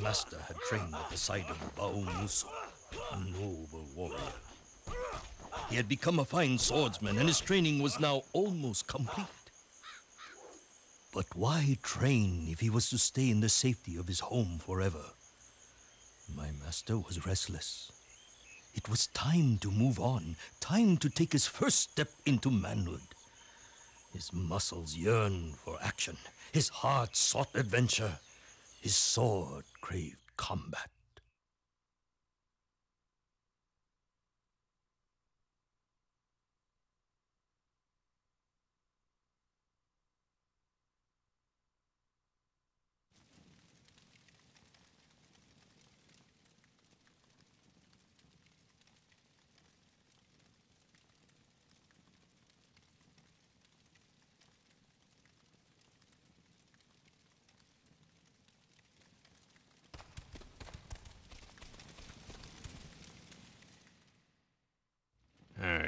master had trained at the side of Baumusu, a noble warrior. He had become a fine swordsman, and his training was now almost complete. But why train if he was to stay in the safety of his home forever? My master was restless. It was time to move on, time to take his first step into manhood. His muscles yearned for action. His heart sought adventure. His sword craved combat.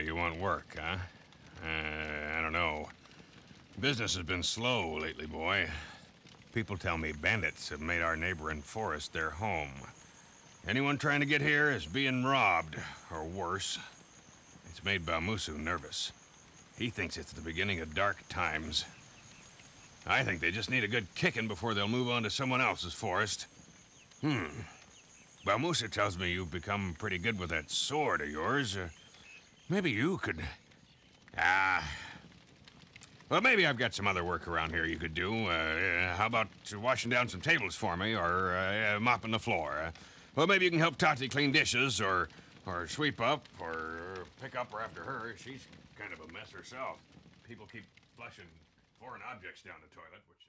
You want work, huh? I don't know. Business has been slow lately, boy. People tell me bandits have made our neighboring forest their home. Anyone trying to get here is being robbed, or worse. It's made Baumusu nervous. He thinks it's the beginning of dark times. I think they just need a good kicking before they'll move on to someone else's forest. Baumusu tells me you've become pretty good with that sword of yours. Maybe you could... Well, maybe I've got some other work around here you could do. How about washing down some tables for me, or mopping the floor? Well, maybe you can help Tati clean dishes, or sweep up, or pick up her after her. She's kind of a mess herself. People keep flushing foreign objects down the toilet, which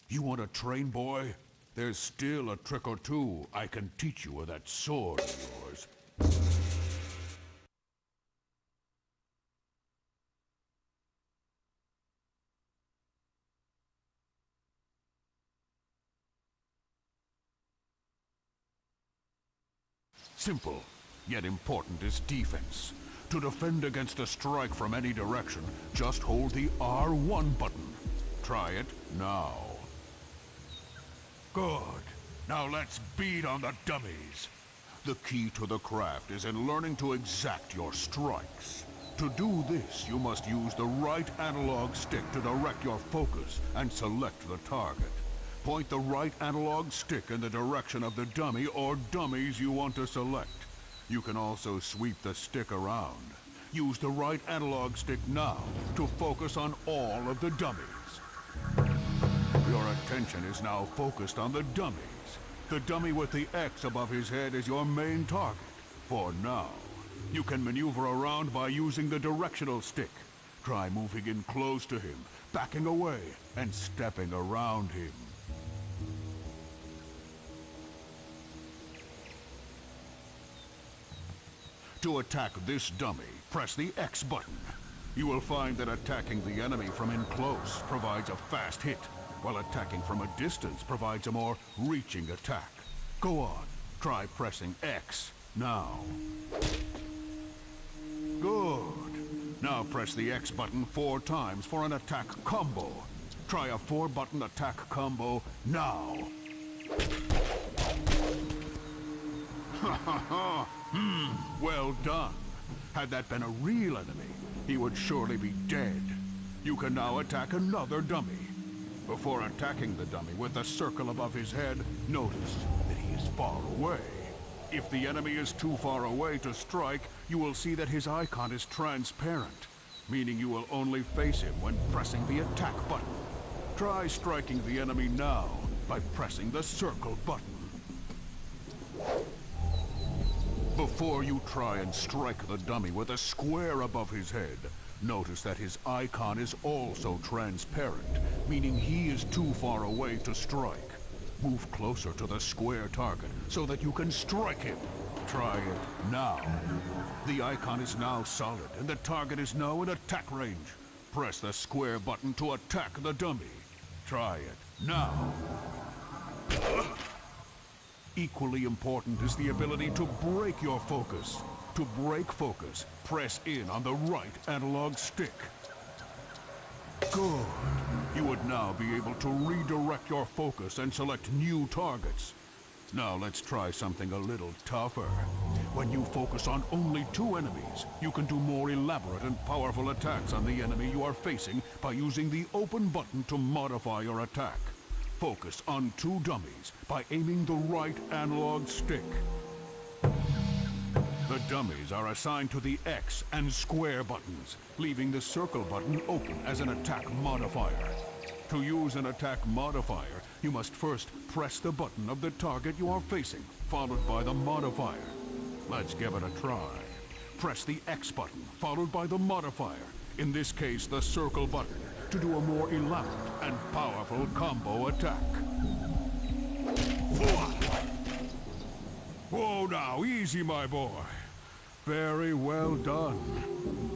is... You want to train, boy? There's still a trick or two I can teach you with that sword of yours. Simple, yet important is defense. To defend against a strike from any direction, just hold the R1 button. Try it now. Good. Now let's beat on the dummies. The key to the craft is in learning to exact your strikes. To do this, you must use the right analog stick to direct your focus and select the target. Point the right analog stick in the direction of the dummy or dummies you want to select. You can also sweep the stick around. Use the right analog stick now to focus on all of the dummies. Your attention is now focused on the dummies. The dummy with the X above his head is your main target, for now. You can maneuver around by using the directional stick. Try moving in close to him, backing away, and stepping around him. To attack this dummy, press the X button. You will find that attacking the enemy from in close provides a fast hit, while attacking from a distance provides a more reaching attack. Go on, try pressing X now. Good. Now press the X button 4 times for an attack combo. Try a 4-button attack combo now. Ha ha ha! Well done. Had that been a real enemy, he would surely be dead. You can now attack another dummy. Before attacking the dummy with the circle above his head, notice that he is far away. If the enemy is too far away to strike, you will see that his icon is transparent, meaning you will only face him when pressing the attack button. Try striking the enemy now by pressing the circle button. Before you try and strike the dummy with a square above his head, notice that his icon is also transparent, meaning he is too far away to strike. Move closer to the square target so that you can strike him. Try it now. The icon is now solid and the target is now in attack range. Press the square button to attack the dummy. Try it now. Equally important is the ability to break your focus. To break focus, press in on the right analog stick. Good. You would now be able to redirect your focus and select new targets. Now let's try something a little tougher. When you focus on only 2 enemies, you can do more elaborate and powerful attacks on the enemy you are facing by using the open button to modify your attack. Focus on 2 dummies by aiming the right analog stick. The dummies are assigned to the X and square buttons, leaving the circle button open as an attack modifier. To use an attack modifier, you must first press the button of the target you are facing, followed by the modifier. Let's give it a try. Press the X button, followed by the modifier, in this case the circle button, to do a more elaborate and powerful combo attack. Whoa now, easy my boy. Very well done.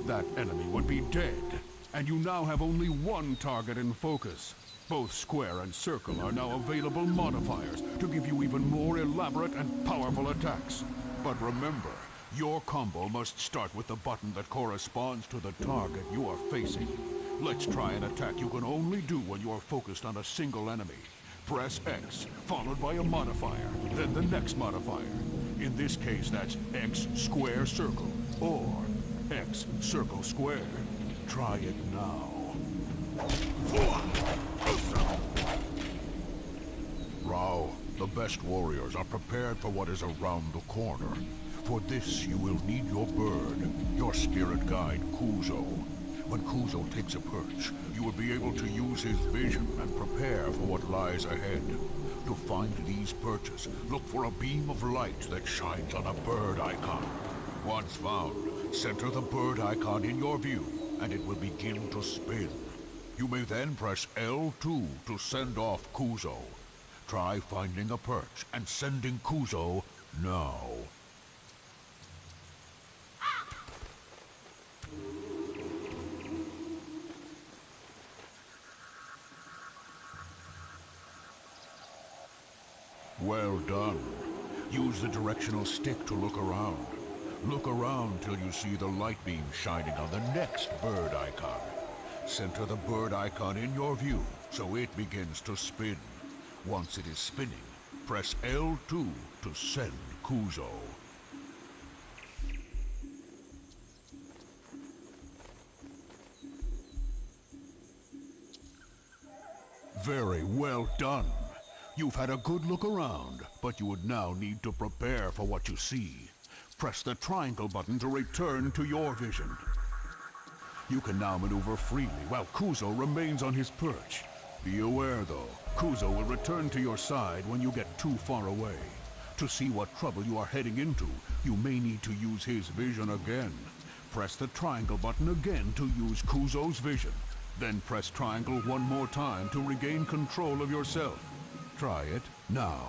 That enemy would be dead, and you now have only 1 target in focus. Both square and circle are now available modifiers to give you even more elaborate and powerful attacks. But remember, your combo must start with the button that corresponds to the target you are facing. Let's try an attack you can only do when you are focused on a single enemy. Press X, followed by a modifier, then the next modifier. In this case, that's X square circle, or X circle square. Try it now. Rao, the best warriors are prepared for what is around the corner. For this, you will need your bird, your spirit guide, Kuzo. When Kuzo takes a perch, you will be able to use his vision and prepare for what lies ahead. To find these perches, look for a beam of light that shines on a bird icon. Once found, center the bird icon in your view, and it will begin to spin. You may then press L2 to send off Kuzo. Try finding a perch and sending Kuzo now. Well done. Use the directional stick to look around. Look around till you see the light beam shining on the next bird icon. Center the bird icon in your view so it begins to spin. Once it is spinning, press L2 to send Kuzo. Very well done. You've had a good look around, but you would now need to prepare for what you see. Press the triangle button to return to your vision. You can now maneuver freely while Kuzo remains on his perch. Be aware though, Kuzo will return to your side when you get too far away. To see what trouble you are heading into, you may need to use his vision again. Press the triangle button again to use Kuzo's vision. Then press triangle one more time to regain control of yourself. Try it now.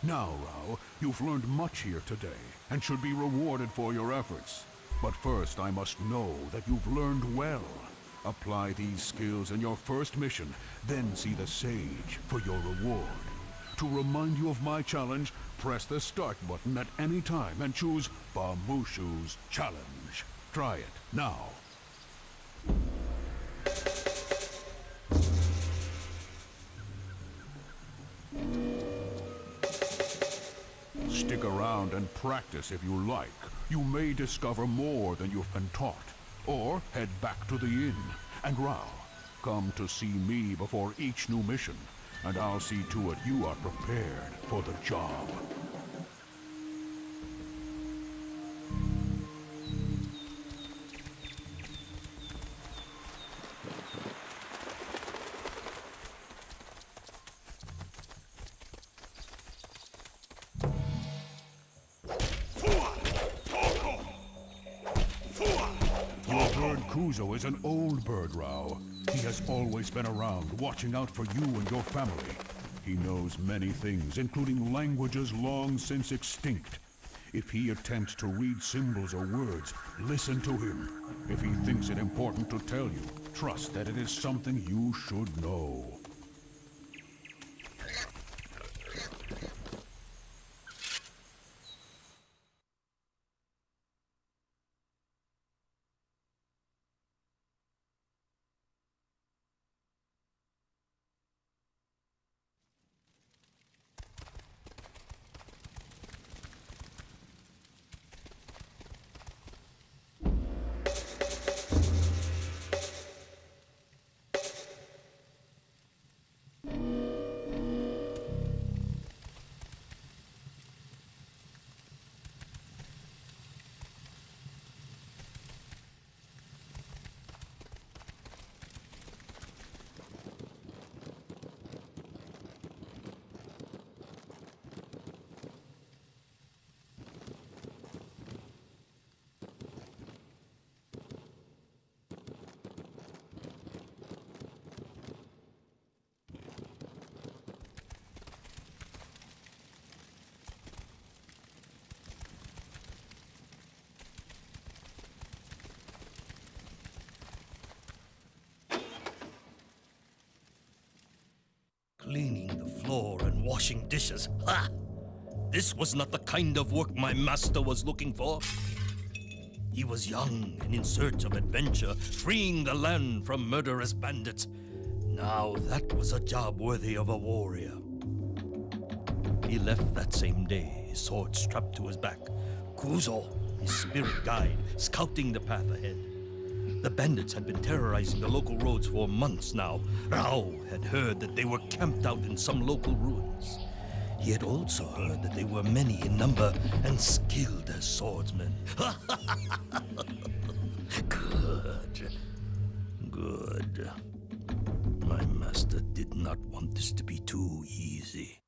Now, Rao, you've learned much here today, and should be rewarded for your efforts. But first, I must know that you've learned well. Apply these skills in your first mission, then see the sage for your reward. To remind you of my challenge, press the start button at any time and choose Bamushu's Challenge. Try it now. Stick around and practice if you like. You may discover more than you've been taught. Or head back to the inn. And Rao, come to see me before each new mission, and I'll see to it you are prepared for the job. Kuzo is an old bird, Rao. He has always been around, watching out for you and your family. He knows many things, including languages long since extinct. If he attempts to read symbols or words, listen to him. If he thinks it important to tell you, trust that it is something you should know. washing dishes. Ha! This was not the kind of work my master was looking for. He was young and in search of adventure, freeing the land from murderous bandits. Now that was a job worthy of a warrior. He left that same day, his sword strapped to his back. Kuzo, his spirit guide, scouting the path ahead. The bandits had been terrorizing the local roads for months now. Rao had heard that they were camped out in some local ruins. He had also heard that they were many in number and skilled as swordsmen. Good. Good. My master did not want this to be too easy.